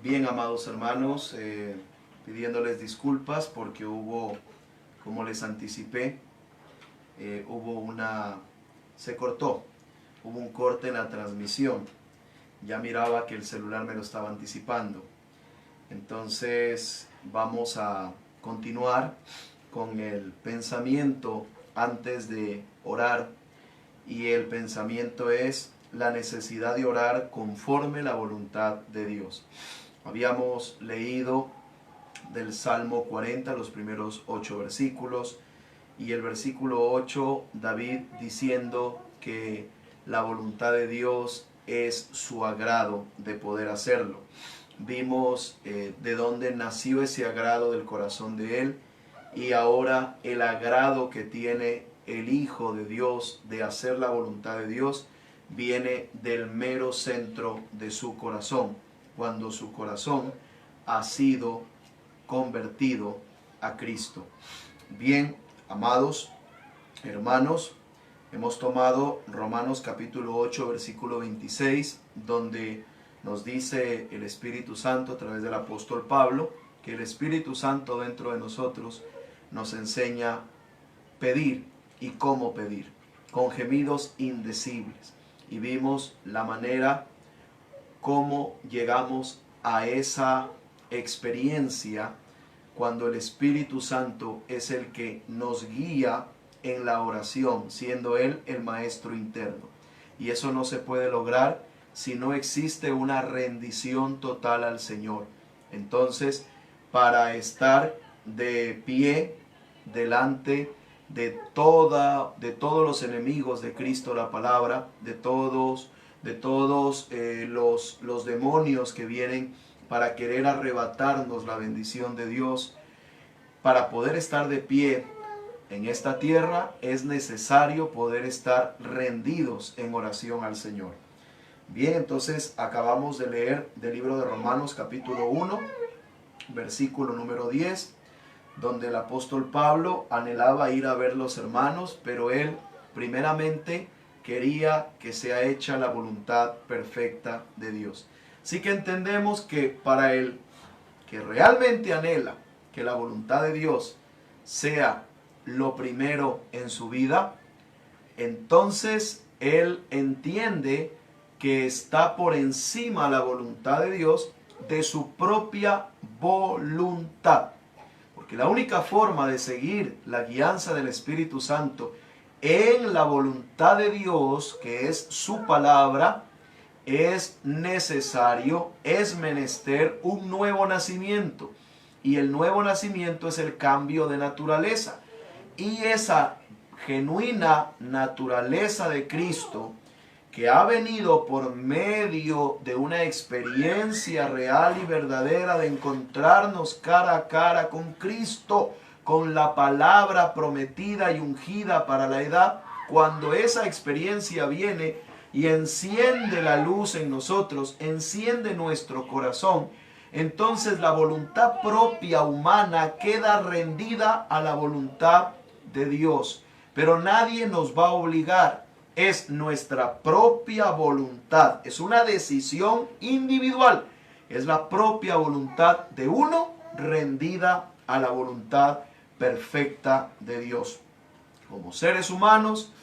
Bien, amados hermanos, pidiéndoles disculpas porque hubo, como les anticipé, se cortó, hubo un corte en la transmisión. Ya miraba que el celular me lo estaba anticipando. Entonces vamos a continuar con el pensamiento antes de orar, y el pensamiento es la necesidad de orar conforme la voluntad de Dios. Habíamos leído del Salmo 40 los primeros 8 versículos, y el versículo 8, David diciendo que la voluntad de Dios es su agrado de poder hacerlo. Vimos de dónde nació ese agrado del corazón de él, y ahora el agrado que tiene el Hijo de Dios de hacer la voluntad de Dios viene del mero centro de su corazón, cuando su corazón ha sido convertido a Cristo. Bien, amados hermanos, hemos tomado Romanos capítulo 8, versículo 26, donde nos dice el Espíritu Santo a través del apóstol Pablo, que el Espíritu Santo dentro de nosotros nos enseña pedir y cómo pedir, con gemidos indecibles. Y vimos la manera cómo llegamos a esa experiencia cuando el Espíritu Santo es el que nos guía en la oración, siendo Él el maestro interno. Y eso no se puede lograr si no existe una rendición total al Señor. Entonces, para estar de pie delante de todos los enemigos de Cristo, la palabra, de todos los demonios que vienen para querer arrebatarnos la bendición de Dios, para poder estar de pie en esta tierra es necesario poder estar rendidos en oración al Señor. Bien, entonces acabamos de leer del libro de Romanos capítulo 1, versículo número 10, donde el apóstol Pablo anhelaba ir a ver los hermanos, pero él primeramente quería que sea hecha la voluntad perfecta de Dios. Así que entendemos que para él, que realmente anhela que la voluntad de Dios sea lo primero en su vida, entonces él entiende que está por encima la voluntad de Dios de su propia voluntad. Porque la única forma de seguir la guianza del Espíritu Santo en la voluntad de Dios, que es su palabra, es necesario, es menester un nuevo nacimiento. Y el nuevo nacimiento es el cambio de naturaleza. Y esa genuina naturaleza de Cristo, que ha venido por medio de una experiencia real y verdadera de encontrarnos cara a cara con Cristo, con la palabra prometida y ungida para la edad, cuando esa experiencia viene y enciende la luz en nosotros, enciende nuestro corazón, entonces la voluntad propia humana queda rendida a la voluntad de Dios. Pero nadie nos va a obligar. Es nuestra propia voluntad. Es una decisión individual. Es la propia voluntad de uno rendida a la voluntad perfecta de Dios. Como seres humanos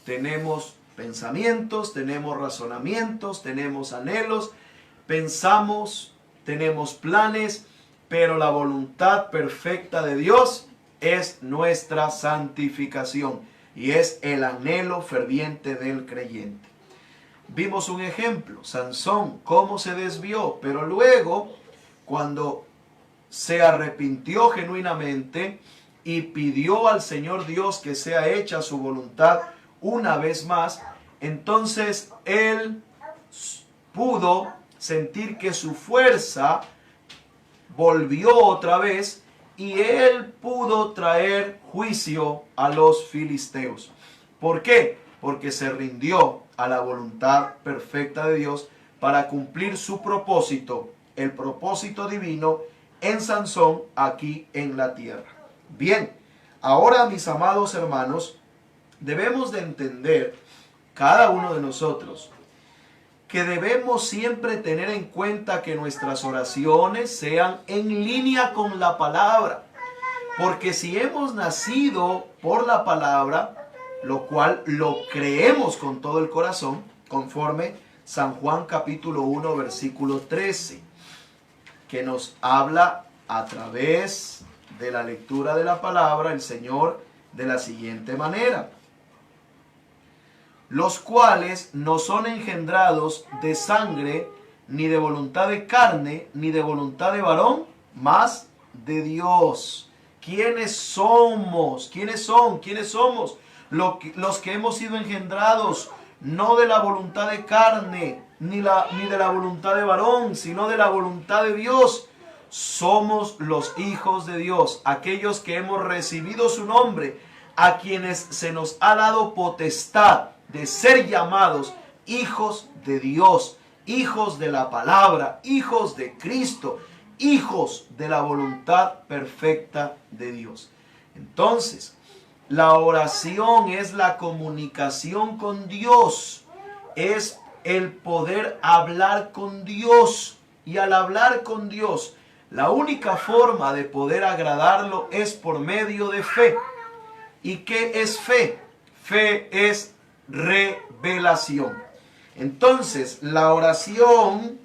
tenemos pensamientos, tenemos razonamientos, tenemos anhelos, pensamos, tenemos planes, pero la voluntad perfecta de Dios es nuestra santificación y es el anhelo ferviente del creyente. Vimos un ejemplo, Sansón, cómo se desvió, pero luego, cuando se arrepintió genuinamente y pidió al Señor Dios que sea hecha su voluntad una vez más, entonces él pudo sentir que su fuerza volvió otra vez y él pudo traer juicio a los filisteos. ¿Por qué? Porque se rindió a la voluntad perfecta de Dios para cumplir su propósito, el propósito divino en Sansón aquí en la tierra. Bien, ahora mis amados hermanos, debemos de entender cada uno de nosotros que debemos siempre tener en cuenta que nuestras oraciones sean en línea con la palabra. Porque si hemos nacido por la palabra, lo cual lo creemos con todo el corazón, conforme San Juan capítulo 1 versículo 13, que nos habla a través de la lectura de la palabra el Señor de la siguiente manera: los cuales no son engendrados de sangre, ni de voluntad de carne, ni de voluntad de varón, mas de Dios. ¿Quiénes somos? ¿Quiénes son? ¿Quiénes somos? Los que hemos sido engendrados no de la voluntad de carne, ni de la voluntad de varón, sino de la voluntad de Dios. Somos los hijos de Dios, aquellos que hemos recibido su nombre, a quienes se nos ha dado potestad de ser llamados hijos de Dios, hijos de la palabra, hijos de Cristo, hijos de la voluntad perfecta de Dios. Entonces, la oración es la comunicación con Dios, es el poder hablar con Dios. Y al hablar con Dios, la única forma de poder agradarlo es por medio de fe. ¿Y qué es fe? Fe es revelación. Entonces, la oración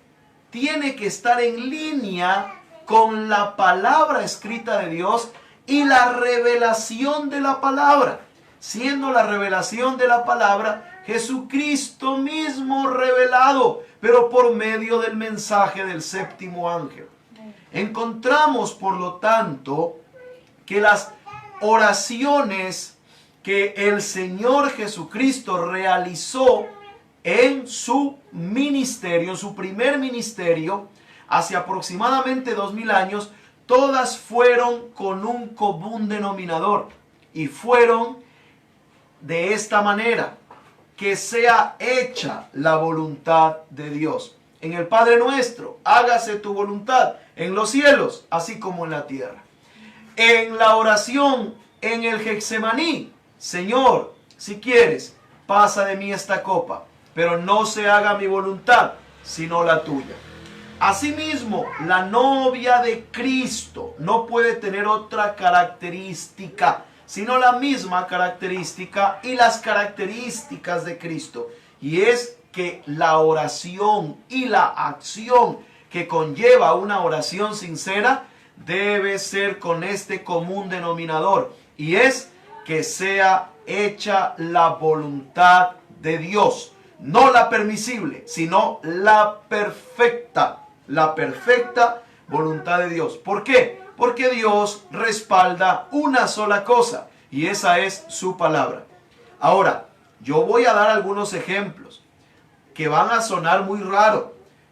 tiene que estar en línea con la palabra escrita de Dios y la revelación de la palabra, siendo la revelación de la palabra Jesucristo mismo revelado, pero por medio del mensaje del séptimo ángel. Encontramos, por lo tanto, que las oraciones que el Señor Jesucristo realizó en su ministerio, en su primer ministerio, hace aproximadamente 2000 años, todas fueron con un común denominador, y fueron de esta manera: que sea hecha la voluntad de Dios. En el Padre Nuestro, hágase tu voluntad en los cielos, así como en la tierra. En la oración, en el Getsemaní: Señor, si quieres, pasa de mí esta copa, pero no se haga mi voluntad, sino la tuya. Asimismo, la novia de Cristo no puede tener otra característica, sino la misma característica y las características de Cristo. Y es que la oración y la acción que conlleva una oración sincera debe ser con este común denominador, y es que sea hecha la voluntad de Dios. No la permisible, sino la perfecta voluntad de Dios. ¿Por qué? Porque Dios respalda una sola cosa, y esa es su palabra. Ahora, yo voy a dar algunos ejemplos que van a sonar muy raros,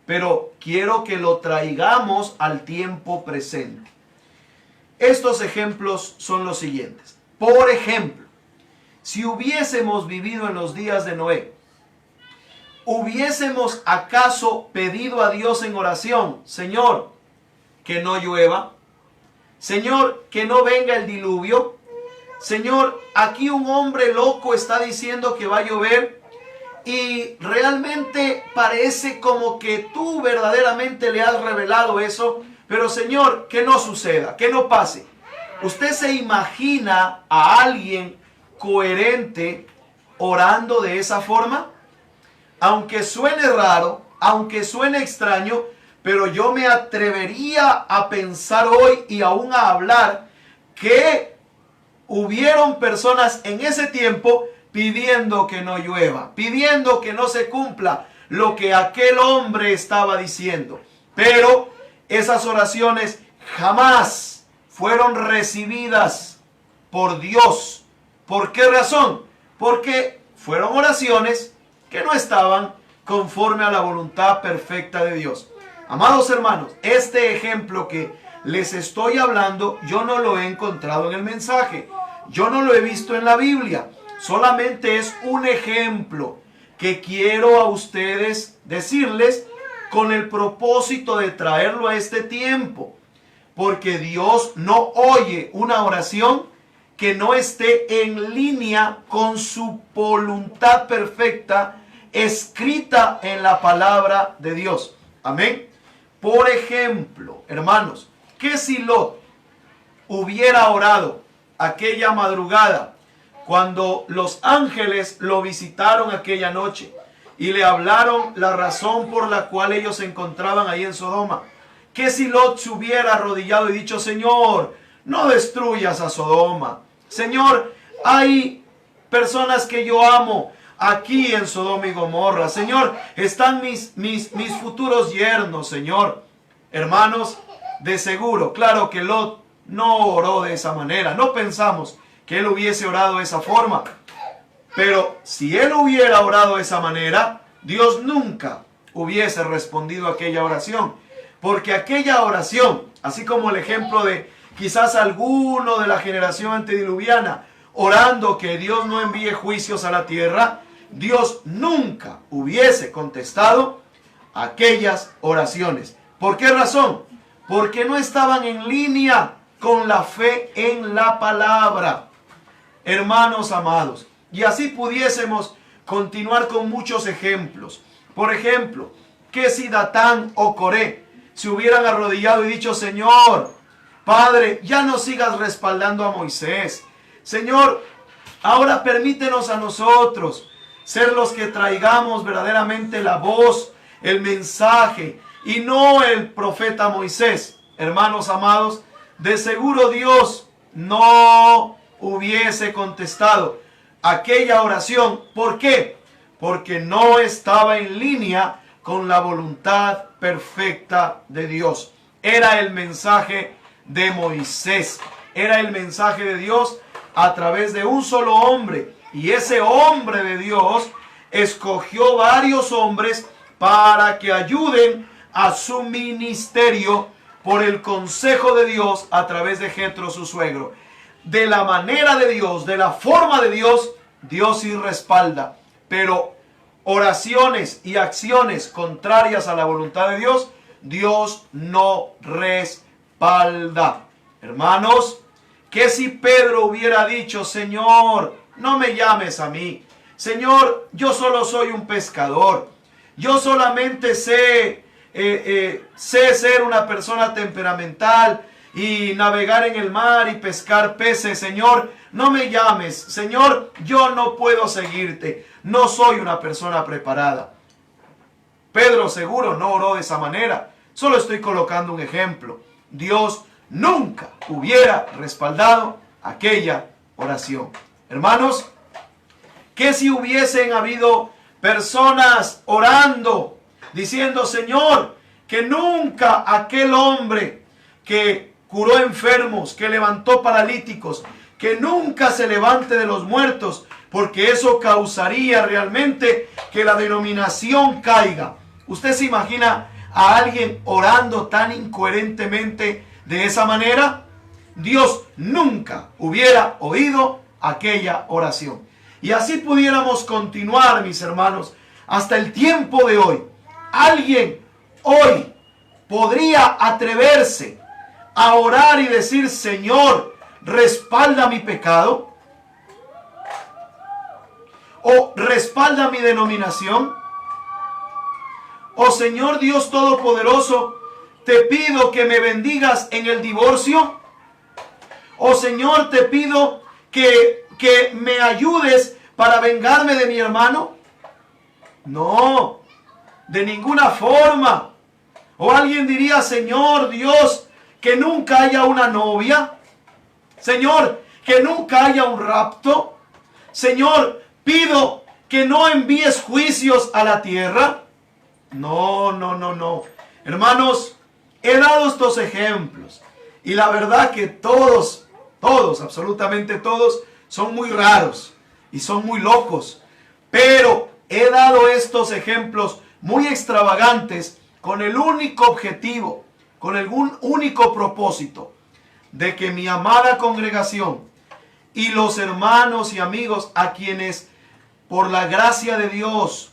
pero quiero que lo traigamos al tiempo presente. Estos ejemplos son los siguientes. Por ejemplo, si hubiésemos vivido en los días de Noé, ¿hubiésemos acaso pedido a Dios en oración: Señor, que no llueva? Señor, que no venga el diluvio. Señor, aquí un hombre loco está diciendo que va a llover, y realmente parece como que tú verdaderamente le has revelado eso, pero Señor, que no suceda, que no pase. ¿Usted se imagina a alguien coherente orando de esa forma? Aunque suene raro, aunque suene extraño, pero yo me atrevería a pensar hoy y aún a hablar que hubieron personas en ese tiempo pidiendo que no llueva, pidiendo que no se cumpla lo que aquel hombre estaba diciendo. Pero esas oraciones jamás fueron recibidas por Dios. ¿Por qué razón? Porque fueron oraciones que no estaban conforme a la voluntad perfecta de Dios. Amados hermanos, este ejemplo que les estoy hablando, yo no lo he encontrado en el mensaje. Yo no lo he visto en la Biblia. Solamente es un ejemplo que quiero a ustedes decirles con el propósito de traerlo a este tiempo. Porque Dios no oye una oración que no esté en línea con su voluntad perfecta escrita en la palabra de Dios. Amén. Por ejemplo, hermanos, que si Lot hubiera orado aquella madrugada cuando los ángeles lo visitaron aquella noche y le hablaron la razón por la cual ellos se encontraban ahí en Sodoma, que si Lot se hubiera arrodillado y dicho: Señor, no destruyas a Sodoma. Señor, hay personas que yo amo aquí en Sodoma y Gomorra. Señor, están mis futuros yernos, Señor. Hermanos, de seguro, claro que Lot no oró de esa manera. No pensamos que él hubiese orado de esa forma. Pero si él hubiera orado de esa manera, Dios nunca hubiese respondido a aquella oración. Porque aquella oración, así como el ejemplo de quizás alguno de la generación antediluviana orando que Dios no envíe juicios a la tierra, Dios nunca hubiese contestado aquellas oraciones. ¿Por qué razón? Porque no estaban en línea con la fe en la palabra. Hermanos amados, y así pudiésemos continuar con muchos ejemplos. Por ejemplo, que si Datán o Coré se hubieran arrodillado y dicho: Señor, Padre, ya no sigas respaldando a Moisés. Señor, ahora permítenos a nosotros ser los que traigamos verdaderamente la voz, el mensaje, y no el profeta Moisés. Hermanos amados, de seguro Dios no hubiese contestado aquella oración. ¿Por qué? Porque no estaba en línea con la voluntad perfecta de Dios. Era el mensaje de Moisés, era el mensaje de Dios a través de un solo hombre, y ese hombre de Dios escogió varios hombres para que ayuden a su ministerio por el consejo de Dios a través de Jetro, su suegro. De la manera de Dios, de la forma de Dios, Dios sí respalda, pero oraciones y acciones contrarias a la voluntad de Dios, Dios no respalda. Hermanos, que si Pedro hubiera dicho: Señor, no me llames a mí. Señor, yo solo soy un pescador. Yo solamente sé ser una persona temperamental y navegar en el mar y pescar peces. Señor, no me llames. Señor, yo no puedo seguirte. No soy una persona preparada. Pedro seguro no oró de esa manera. Solo estoy colocando un ejemplo. Dios nunca hubiera respaldado aquella oración. Hermanos, que si hubiesen habido personas orando, diciendo: Señor, que nunca aquel hombre que curó enfermos, que levantó paralíticos, que nunca se levante de los muertos, porque eso causaría realmente que la denominación caiga. ¿Usted se imagina a alguien orando tan incoherentemente de esa manera? Dios nunca hubiera oído aquella oración. Y así pudiéramos continuar, mis hermanos, hasta el tiempo de hoy. Alguien hoy podría atreverse a orar y decir: Señor, respalda mi pecado, o respalda mi denominación, o Señor Dios Todopoderoso, te pido que me bendigas en el divorcio, o Señor, te pido que me ayudes para vengarme de mi hermano. No, de ninguna forma. O alguien diría: Señor Dios, que nunca haya una novia. Señor, que nunca haya un rapto. Señor, pido que no envíes juicios a la tierra. No, no, no, no. Hermanos, he dado estos ejemplos. Y la verdad que todos, absolutamente todos, son muy raros y son muy locos. Pero he dado estos ejemplos muy extravagantes con el único objetivo, con el único propósito de que mi amada congregación y los hermanos y amigos a quienes por la gracia de Dios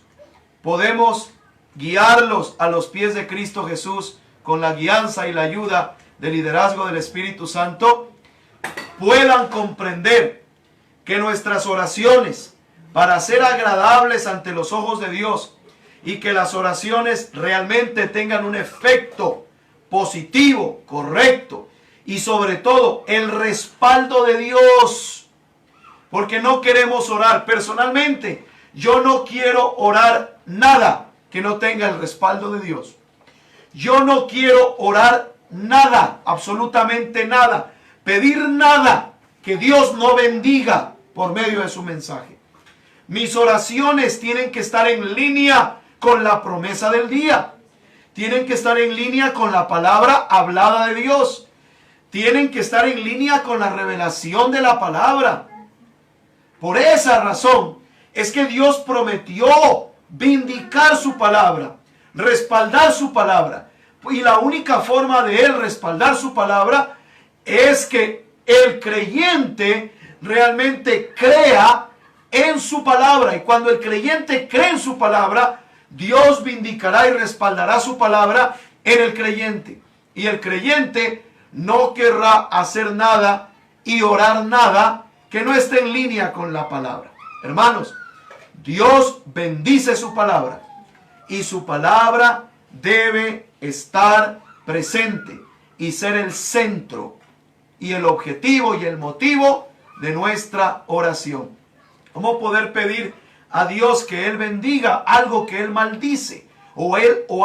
podemos guiarlos a los pies de Cristo Jesús con la guianza y la ayuda del liderazgo del Espíritu Santo, puedan comprender que nuestras oraciones para ser agradables ante los ojos de Dios y que las oraciones realmente tengan un efecto positivo, correcto y sobre todo el respaldo de Dios. Porque no queremos orar. Personalmente, yo no quiero orar nada que no tenga el respaldo de Dios. Yo no quiero orar nada, absolutamente nada, pedir nada que Dios no bendiga por medio de su mensaje. Mis oraciones tienen que estar en línea con la promesa del día. Tienen que estar en línea con la palabra hablada de Dios. Tienen que estar en línea con la revelación de la palabra. Por esa razón es que Dios prometió vindicar su palabra, respaldar su palabra. Y la única forma de Él respaldar su palabra es que el creyente realmente crea en su palabra. Y cuando el creyente cree en su palabra, Dios vindicará y respaldará su palabra en el creyente. Y el creyente no querrá hacer nada y orar nada que no esté en línea con la palabra. Hermanos, Dios bendice su palabra y su palabra debe estar presente y ser el centro y el objetivo y el motivo de nuestra oración. ¿Cómo poder pedir a Dios que Él bendiga algo que Él maldice o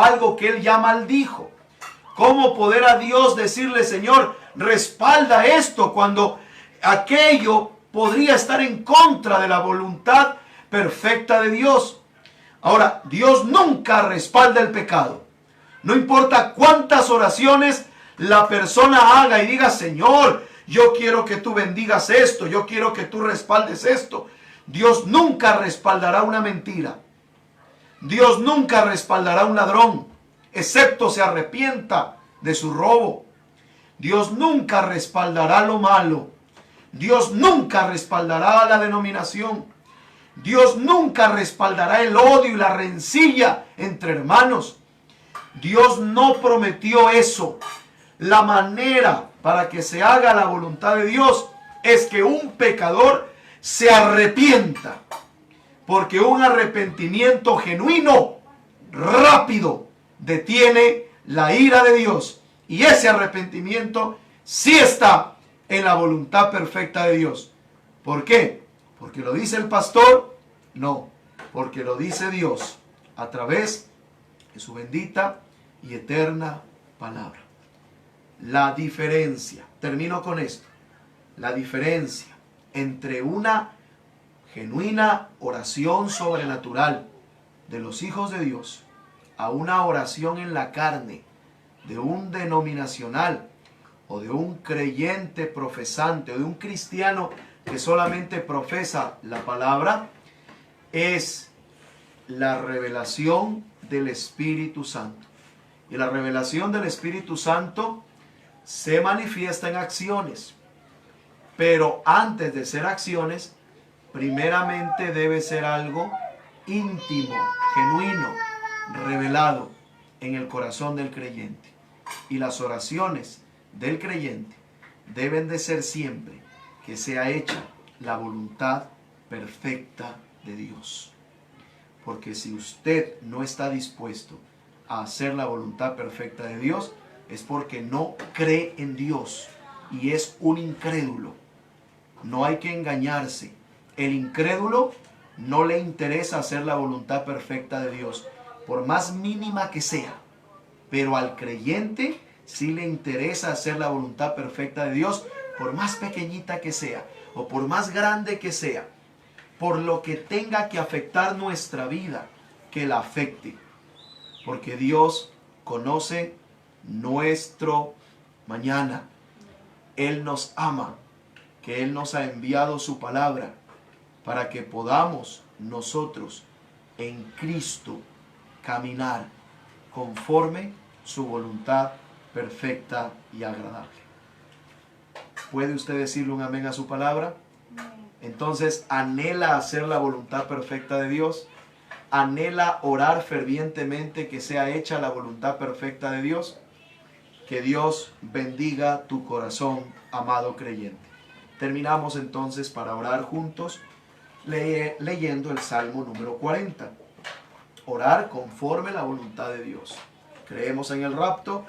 algo que Él ya maldijo? ¿Cómo poder a Dios decirle, Señor, respalda esto cuando aquello podría estar en contra de la voluntad perfecta de Dios? Ahora, Dios nunca respalda el pecado. No importa cuántas oraciones la persona haga y diga, Señor, yo quiero que tú bendigas esto, yo quiero que tú respaldes esto. Dios nunca respaldará una mentira. Dios nunca respaldará un ladrón, excepto se arrepienta de su robo. Dios nunca respaldará lo malo. Dios nunca respaldará la denominación. Dios nunca respaldará el odio y la rencilla entre hermanos. Dios no prometió eso. La manera para que se haga la voluntad de Dios es que un pecador se arrepienta. Porque un arrepentimiento genuino, rápido, detiene la ira de Dios. Y ese arrepentimiento sí está en la voluntad perfecta de Dios. ¿Por qué? ¿Porque lo dice el pastor? No, porque lo dice Dios a través de su bendita y eterna palabra. La diferencia, termino con esto, la diferencia entre una genuina oración sobrenatural de los hijos de Dios a una oración en la carne de un denominacional o de un creyente profesante o de un cristiano que solamente profesa la palabra es la revelación del Espíritu Santo. Y la revelación del Espíritu Santo se manifiesta en acciones. Pero antes de ser acciones, primeramente debe ser algo íntimo, genuino, revelado en el corazón del creyente. Y las oraciones del creyente deben de ser siempre que sea hecha la voluntad perfecta de Dios. Porque si usted no está dispuesto a hacer la voluntad perfecta de Dios, es porque no cree en Dios y es un incrédulo. No hay que engañarse. El incrédulo no le interesa hacer la voluntad perfecta de Dios, por más mínima que sea. Pero al creyente sí le interesa hacer la voluntad perfecta de Dios, por más pequeñita que sea, o por más grande que sea, por lo que tenga que afectar nuestra vida, que la afecte. Porque Dios conoce nuestro mañana. Él nos ama, que Él nos ha enviado su palabra para que podamos nosotros en Cristo caminar conforme su voluntad perfecta y agradable. ¿Puede usted decirle un amén a su palabra? Entonces, anhela hacer la voluntad perfecta de Dios. Anhela orar fervientemente que sea hecha la voluntad perfecta de Dios. Que Dios bendiga tu corazón, amado creyente. Terminamos entonces para orar juntos leyendo el Salmo número 40. Orar conforme la voluntad de Dios. Creemos en el rapto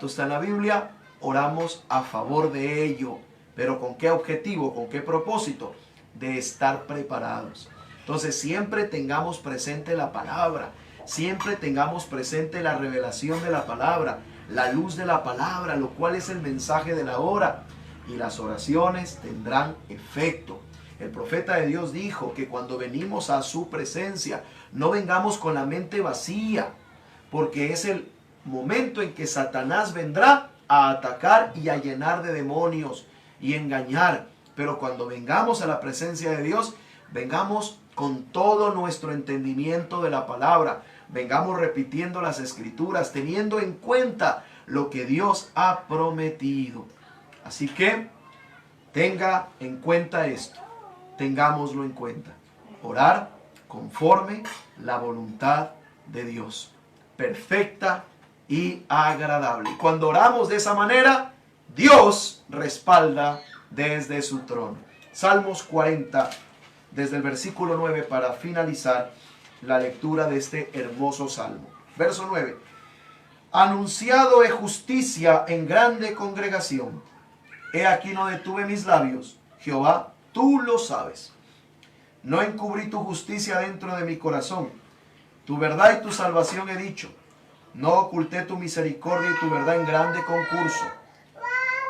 está en la Biblia, oramos a favor de ello. ¿Pero con qué objetivo? ¿Con qué propósito? De estar preparados. Entonces siempre tengamos presente la palabra, siempre tengamos presente la revelación de la palabra, la luz de la palabra, lo cual es el mensaje de la hora. Y las oraciones tendrán efecto. El profeta de Dios dijo que cuando venimos a su presencia, no vengamos con la mente vacía, porque es el momento en que Satanás vendrá a atacar y a llenar de demonios y engañar. Pero cuando vengamos a la presencia de Dios, vengamos con todo nuestro entendimiento de la palabra, vengamos repitiendo las escrituras, teniendo en cuenta lo que Dios ha prometido. Así que tenga en cuenta esto, tengámoslo en cuenta. Orar conforme la voluntad de Dios, perfecta y agradable. Y cuando oramos de esa manera, Dios respalda desde su trono. Salmos 40, desde el versículo 9, para finalizar la lectura de este hermoso salmo. Verso 9. Anunciado he justicia en grande congregación. He aquí no detuve mis labios. Jehová, tú lo sabes. No encubrí tu justicia dentro de mi corazón. Tu verdad y tu salvación he dicho. No oculté tu misericordia y tu verdad en grande concurso.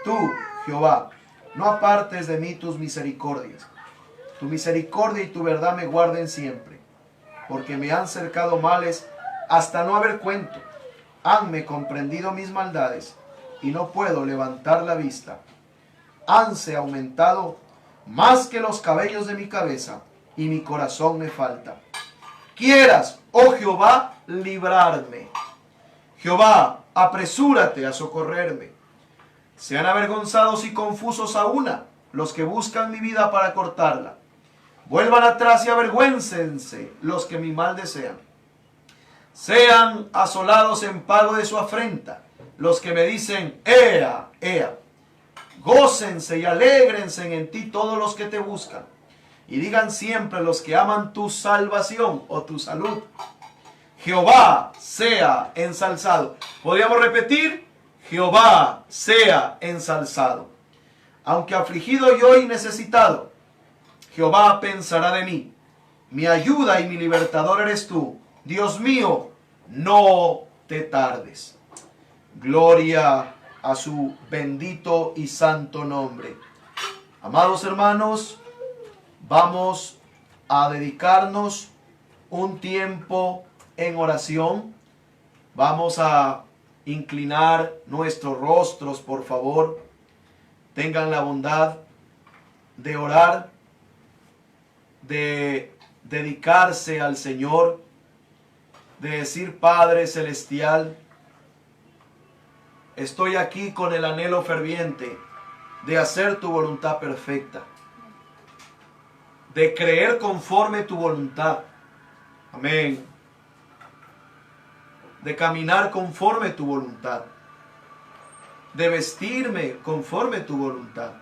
Tú, Jehová, no apartes de mí tus misericordias. Tu misericordia y tu verdad me guarden siempre. Porque me han cercado males hasta no haber cuento. Hanme comprendido mis maldades y no puedo levantar la vista. Hanse aumentado más que los cabellos de mi cabeza y mi corazón me falta. Quieras, oh Jehová, librarme. Jehová, apresúrate a socorrerme. Sean avergonzados y confusos a una los que buscan mi vida para cortarla. Vuelvan atrás y avergüéncense los que mi mal desean. Sean asolados en pago de su afrenta los que me dicen, ea, ea. Gócense y alégrense en ti todos los que te buscan. Y digan siempre los que aman tu salvación o tu salud. Jehová sea ensalzado. ¿Podríamos repetir? Jehová sea ensalzado. Aunque afligido yo y necesitado, Jehová pensará de mí. Mi ayuda y mi libertador eres tú. Dios mío, no te tardes. Gloria a su bendito y santo nombre. Amados hermanos, vamos a dedicarnos un tiempo en oración. Vamos a inclinar nuestros rostros, por favor. Tengan la bondad de orar, de dedicarse al Señor, de decir, Padre Celestial, estoy aquí con el anhelo ferviente de hacer tu voluntad perfecta, de creer conforme tu voluntad. Amén. De caminar conforme tu voluntad, de vestirme conforme tu voluntad,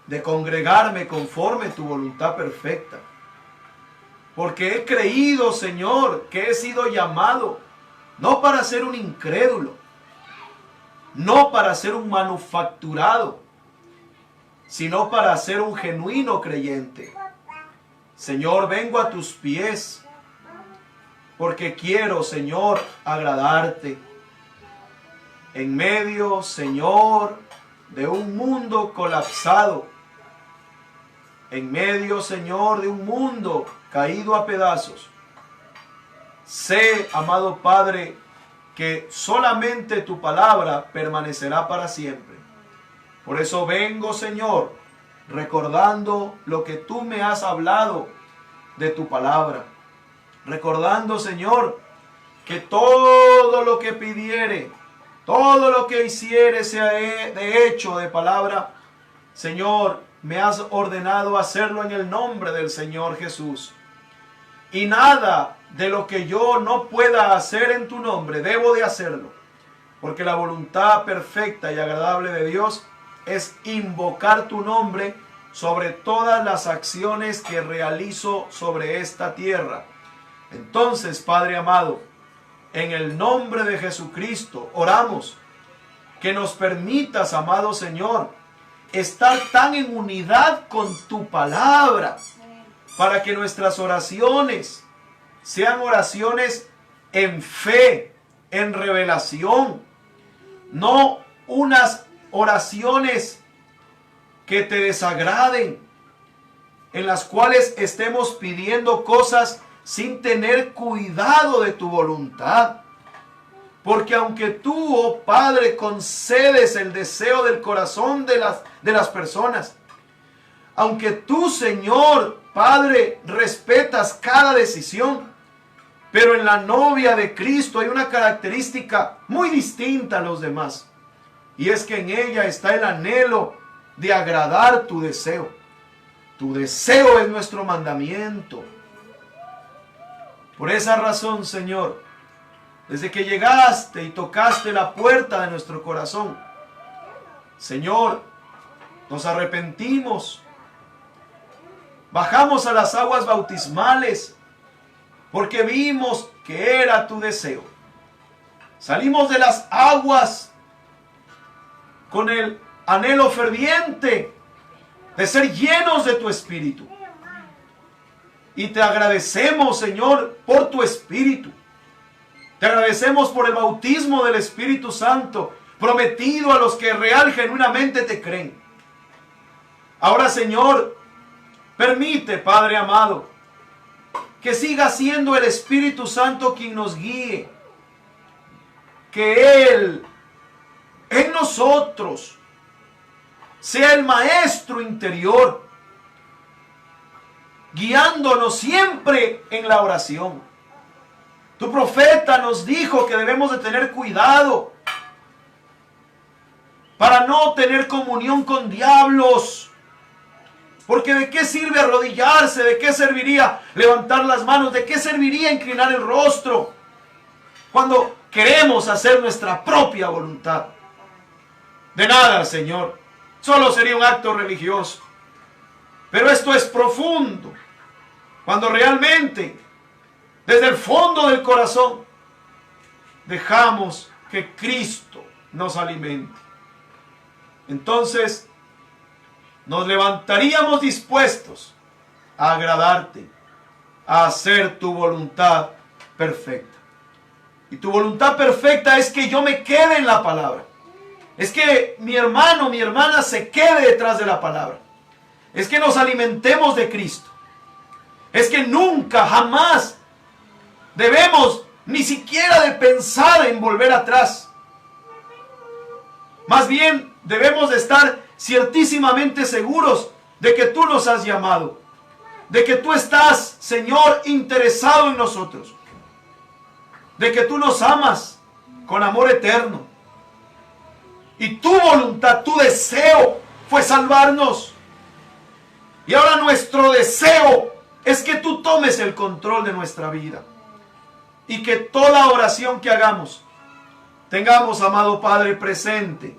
de congregarme conforme tu voluntad perfecta. Porque he creído, Señor, que he sido llamado, no para ser un incrédulo, no para ser un manufacturado, sino para ser un genuino creyente. Señor, vengo a tus pies, porque quiero, Señor, agradarte. En medio, Señor, de un mundo colapsado. En medio, Señor, de un mundo caído a pedazos. Sé, amado Padre, que solamente tu palabra permanecerá para siempre. Por eso vengo, Señor, recordando lo que tú me has hablado de tu palabra. Recordando, Señor, que todo lo que pidiere, todo lo que hiciere, sea de hecho, de palabra, Señor, me has ordenado hacerlo en el nombre del Señor Jesús. Y nada de lo que yo no pueda hacer en tu nombre, debo de hacerlo. Porque la voluntad perfecta y agradable de Dios es invocar tu nombre sobre todas las acciones que realizo sobre esta tierra. Entonces, Padre amado, en el nombre de Jesucristo, oramos que nos permitas, amado Señor, estar tan en unidad con tu palabra, para que nuestras oraciones sean oraciones en fe, en revelación, no unas oraciones que te desagraden, en las cuales estemos pidiendo cosas sin tener cuidado de tu voluntad. Porque aunque tú, oh Padre, concedes el deseo del corazón de las personas, aunque tú, Señor, Padre, respetas cada decisión, pero en la novia de Cristo hay una característica muy distinta a los demás. Y es que en ella está el anhelo de agradar tu deseo. Tu deseo es nuestro mandamiento. Por esa razón, Señor, desde que llegaste y tocaste la puerta de nuestro corazón, Señor, nos arrepentimos. Bajamos a las aguas bautismales porque vimos que era tu deseo. Salimos de las aguas con el anhelo ferviente de ser llenos de tu Espíritu. Y te agradecemos, Señor, por tu Espíritu. Te agradecemos por el bautismo del Espíritu Santo, prometido a los que real, genuinamente te creen. Ahora, Señor, permite, Padre amado, que siga siendo el Espíritu Santo quien nos guíe. Que Él, en nosotros, sea el maestro interior, guiándonos siempre en la oración. Tu profeta nos dijo que debemos de tener cuidado para no tener comunión con diablos. Porque ¿de qué sirve arrodillarse? ¿De qué serviría levantar las manos? ¿De qué serviría inclinar el rostro cuando queremos hacer nuestra propia voluntad? De nada, Señor. Solo sería un acto religioso. Pero esto es profundo. Cuando realmente, desde el fondo del corazón, dejamos que Cristo nos alimente. Entonces, nos levantaríamos dispuestos a agradarte, a hacer tu voluntad perfecta. Y tu voluntad perfecta es que yo me quede en la palabra. Es que mi hermano, mi hermana se quede detrás de la palabra. Es que nos alimentemos de Cristo. Es que nunca, jamás debemos ni siquiera de pensar en volver atrás. Más bien debemos de estar ciertísimamente seguros de que tú nos has llamado, de que tú estás, Señor, interesado en nosotros, de que tú nos amas con amor eterno. Y tu voluntad, tu deseo fue salvarnos. Y ahora nuestro deseo es que tú tomes el control de nuestra vida. Y que toda oración que hagamos, tengamos, amado Padre, presente.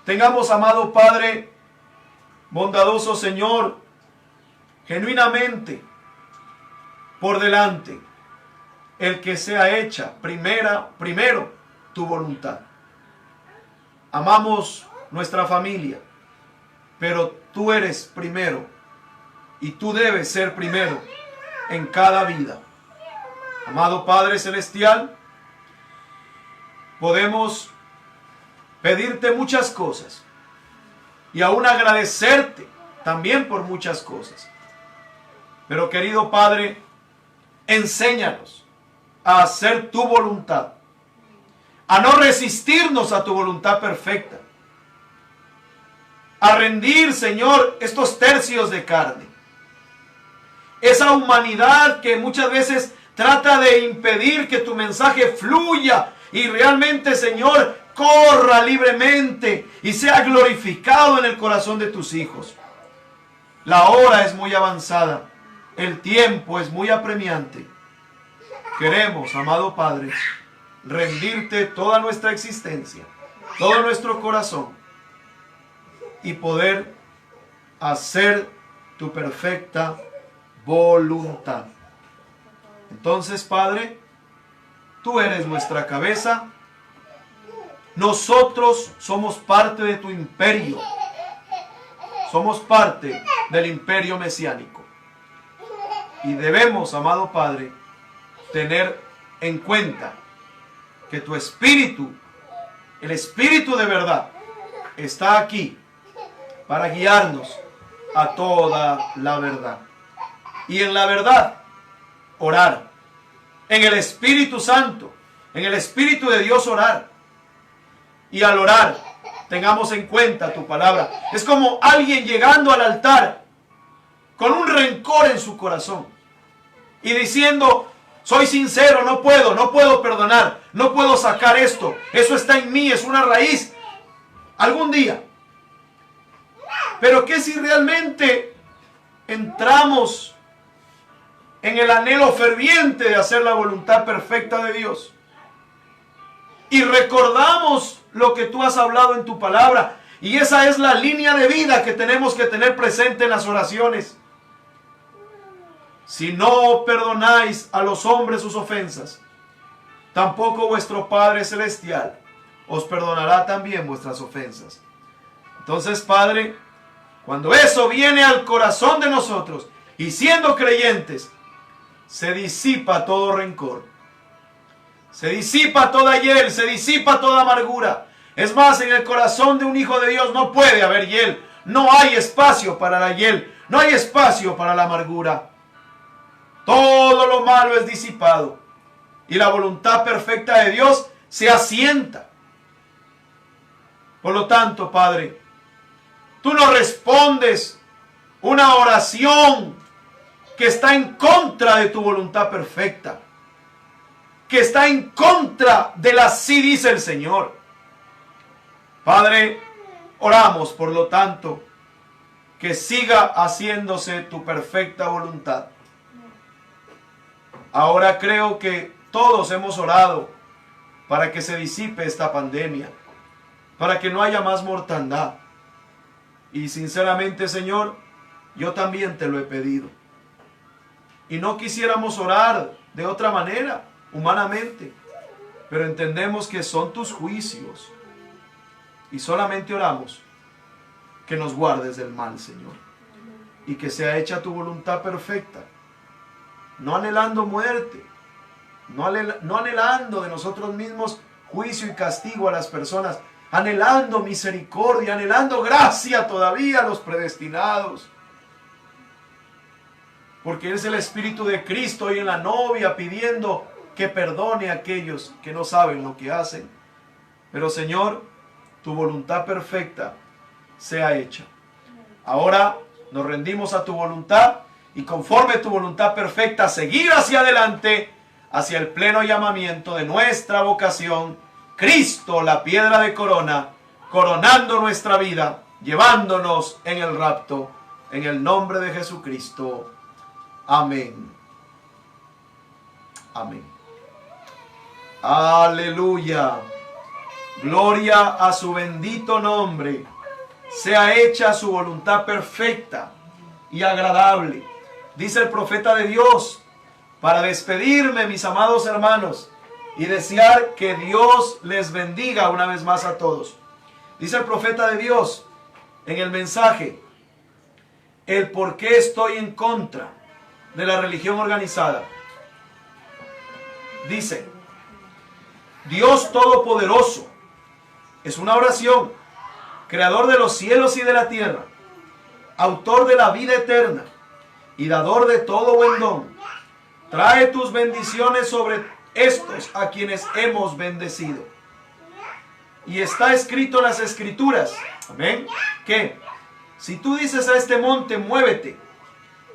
Tengamos, amado Padre, bondadoso Señor, genuinamente por delante el que sea hecha primero tu voluntad. Amamos nuestra familia, pero tú eres primero y tú debes ser primero en cada vida. Amado Padre Celestial, podemos pedirte muchas cosas y aún agradecerte también por muchas cosas. Pero querido Padre, enséñanos a hacer tu voluntad, a no resistirnos a tu voluntad perfecta, a rendir, Señor, estos tercios de carne, esa humanidad que muchas veces trata de impedir que tu mensaje fluya y realmente, Señor, corra libremente y sea glorificado en el corazón de tus hijos. La hora es muy avanzada, el tiempo es muy apremiante. Queremos, amado Padre, rendirte toda nuestra existencia, todo nuestro corazón y poder hacer tu perfecta voluntad. Entonces, Padre, tú eres nuestra cabeza. Nosotros somos parte de tu imperio. Somos parte del imperio mesiánico. Y debemos, amado Padre, tener en cuenta que tu espíritu, el espíritu de verdad, está aquí para guiarnos a toda la verdad. Y en la verdad, orar. En el Espíritu Santo, en el Espíritu de Dios orar. Y al orar, tengamos en cuenta tu palabra. Es como alguien llegando al altar con un rencor en su corazón y diciendo: soy sincero, no puedo perdonar, no puedo sacar esto, eso está en mí, es una raíz. Algún día. Pero ¿qué si realmente entramos en el anhelo ferviente de hacer la voluntad perfecta de Dios? Y recordamos lo que tú has hablado en tu palabra. Y esa es la línea de vida que tenemos que tener presente en las oraciones. Si no perdonáis a los hombres sus ofensas, tampoco vuestro Padre Celestial os perdonará también vuestras ofensas. Entonces, Padre, cuando eso viene al corazón de nosotros, y siendo creyentes, se disipa todo rencor, se disipa toda hiel, se disipa toda amargura. Es más, en el corazón de un hijo de Dios no puede haber hiel. No hay espacio para la hiel, no hay espacio para la amargura. Todo lo malo es disipado y la voluntad perfecta de Dios se asienta. Por lo tanto, Padre, tú no respondes una oración que está en contra de tu voluntad perfecta, que está en contra de la sí dice el Señor. Padre, oramos, por lo tanto, que siga haciéndose tu perfecta voluntad. Ahora creo que todos hemos orado para que se disipe esta pandemia, para que no haya más mortandad. Y sinceramente, Señor, yo también te lo he pedido. Y no quisiéramos orar de otra manera, humanamente, pero entendemos que son tus juicios. Y solamente oramos que nos guardes del mal, Señor, y que sea hecha tu voluntad perfecta. No anhelando muerte, no anhelando de nosotros mismos juicio y castigo a las personas, anhelando misericordia, anhelando gracia todavía a los predestinados. Porque es el Espíritu de Cristo hoy en la novia pidiendo que perdone a aquellos que no saben lo que hacen. Pero, Señor, tu voluntad perfecta sea hecha. Ahora nos rendimos a tu voluntad y conforme tu voluntad perfecta seguir hacia adelante, hacia el pleno llamamiento de nuestra vocación, Cristo, la piedra de corona, coronando nuestra vida, llevándonos en el rapto, en el nombre de Jesucristo. Amén. Amén. Aleluya. Gloria a su bendito nombre. Sea hecha su voluntad perfecta y agradable. Dice el profeta de Dios, para despedirme, mis amados hermanos, y desear que Dios les bendiga una vez más a todos. Dice el profeta de Dios en el mensaje, el por qué estoy en contra de la religión organizada. Dice, Dios Todopoderoso, es una oración, creador de los cielos y de la tierra, autor de la vida eterna y dador de todo buen don, trae tus bendiciones sobre estos a quienes hemos bendecido. Y está escrito en las Escrituras, amén, que si tú dices a este monte, muévete,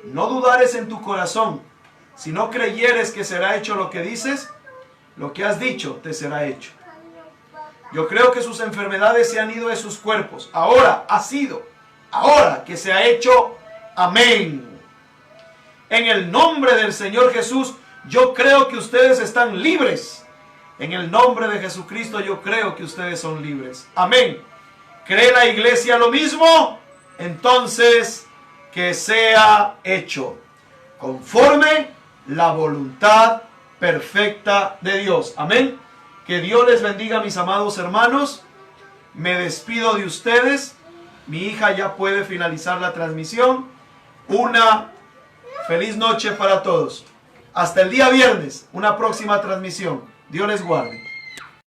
no dudares en tu corazón, si no creyeres que será hecho lo que dices, lo que has dicho te será hecho. Yo creo que sus enfermedades se han ido de sus cuerpos. Ahora ha sido, ahora que se ha hecho, amén. En el nombre del Señor Jesús, yo creo que ustedes están libres. En el nombre de Jesucristo, yo creo que ustedes son libres. Amén. ¿Cree la iglesia lo mismo? entonces que sea hecho conforme la voluntad perfecta de Dios. Amén. Que Dios les bendiga, mis amados hermanos. Me despido de ustedes. Mi hija ya puede finalizar la transmisión. Una feliz noche para todos. Hasta el día viernes, una próxima transmisión. Dios les guarde.